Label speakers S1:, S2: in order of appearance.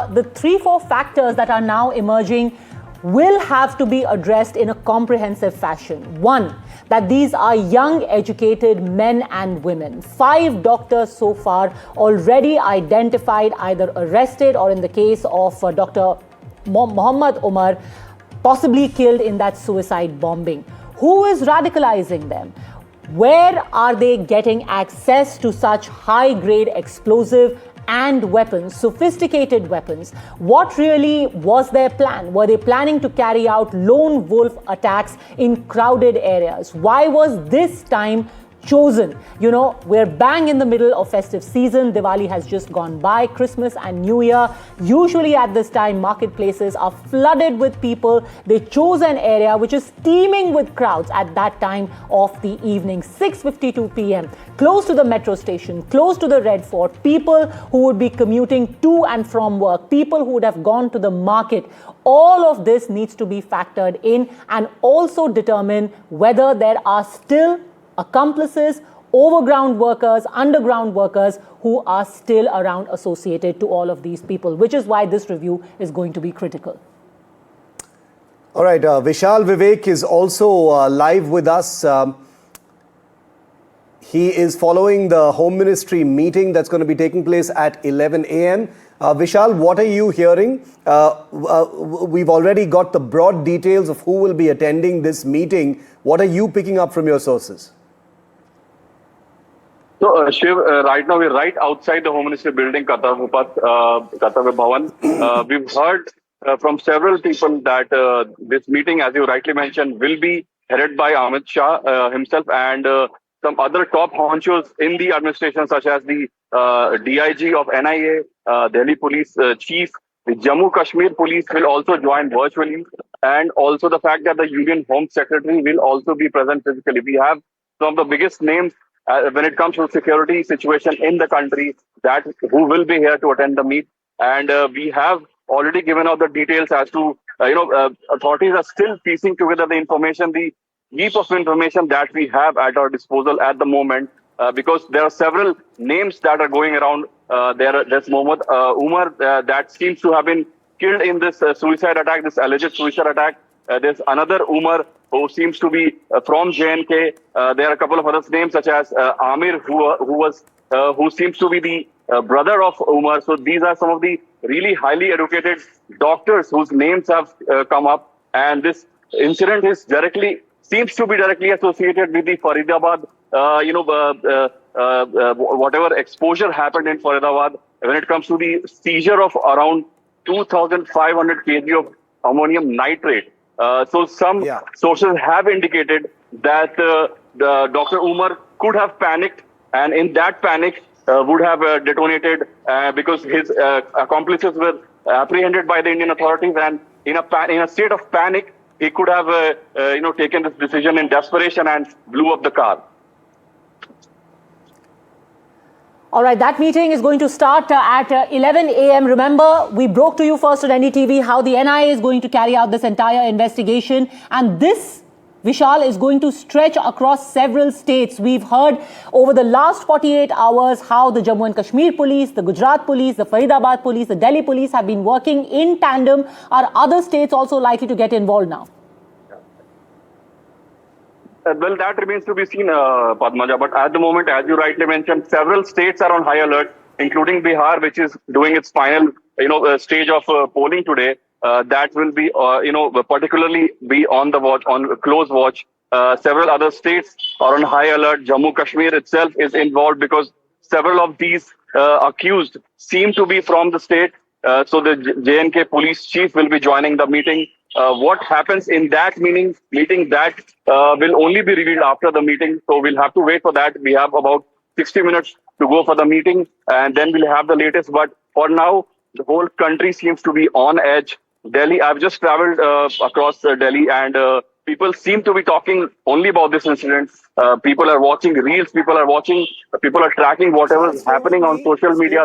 S1: The 3-4 factors that are now emerging will have to be addressed in a comprehensive fashion. One, that these are young, educated men and women. 5 doctors so far already identified, either arrested or in the case of Dr. Muhammad Umar, possibly killed in that suicide bombing. Who is radicalizing them? Where are they getting access to such high-grade explosive and weapons, sophisticated weapons? What really was their plan? Were they planning to carry out lone wolf attacks in crowded areas? Why was this time chosen? You know, we're bang in the middle of festive season. Diwali has just gone by. Christmas and New Year, usually at this time, marketplaces are flooded with people. They chose an area which is teeming with crowds at that time of the evening, 6:52 p.m., close to the metro station, close to the Red Fort, people who would be commuting to and from work, people who would have gone to the market. All of this needs to be factored in and also determine whether there are still accomplices, overground workers, underground workers who are still around associated to all of these people, which is why this review is going to be critical.
S2: All right, Vishal Vivek is also live with us. He is following the Home Ministry meeting that's going to be taking place at 11 a.m. Vishal, what are you hearing? We've already got the broad details of who will be attending this meeting. What are you picking up from your sources?
S3: So, Shiv, right now we're right outside the Home Ministry building, Kartavya Bhavan. We've heard from several people that this meeting, as you rightly mentioned, will be headed by Amit Shah himself and some other top honchos in the administration, such as the DIG of NIA, Delhi Police Chief, the Jammu Kashmir Police will also join virtually, and also the fact that the Union Home Secretary will also be present physically. We have some of the biggest names when it comes to security situation in the country that who will be here to attend the meet, and we have already given out the details as to authorities are still piecing together the information, the heap of information that we have at our disposal at the moment, because there are several names that are going around. There's Muhammad Umar that seems to have been killed in this suicide attack, this alleged suicide attack. There's another Umar who seems to be from JNK. There are a couple of other names such as Amir, who seems to be the brother of Umar. So these are some of the really highly educated doctors whose names have come up, and this incident is seems to be directly associated with the Faridabad, whatever exposure happened in Faridabad when it comes to the seizure of around 2,500 kg of ammonium nitrate. So some sources have indicated that Dr. Umar could have panicked, and in that panic would have detonated because his accomplices were apprehended by the Indian authorities, and in a state of panic, he could have taken this decision in desperation and blew up the car.
S1: All right, that meeting is going to start at 11 a.m. Remember, we broke to you first on NDTV how the NIA is going to carry out this entire investigation. And this, Vishal, is going to stretch across several states. We've heard over the last 48 hours how the Jammu and Kashmir police, the Gujarat police, the Faridabad police, the Delhi police have been working in tandem. Are other states also likely to get involved now?
S3: Well, that remains to be seen, Padmaja. But at the moment, as you rightly mentioned, several states are on high alert, including Bihar, which is doing its final, stage of polling today. That will be, particularly be on the watch, on close watch. Several other states are on high alert. Jammu Kashmir itself is involved because several of these accused seem to be from the state. So the JNK police chief will be joining the meeting. What happens in that meeting that will only be revealed after the meeting. So we'll have to wait for that. We have about 60 minutes to go for the meeting, and then we'll have the latest. But for now, the whole country seems to be on edge. Delhi, I've just traveled across Delhi, and people seem to be talking only about this incident. People are watching reels, people are tracking whatever is happening on social media.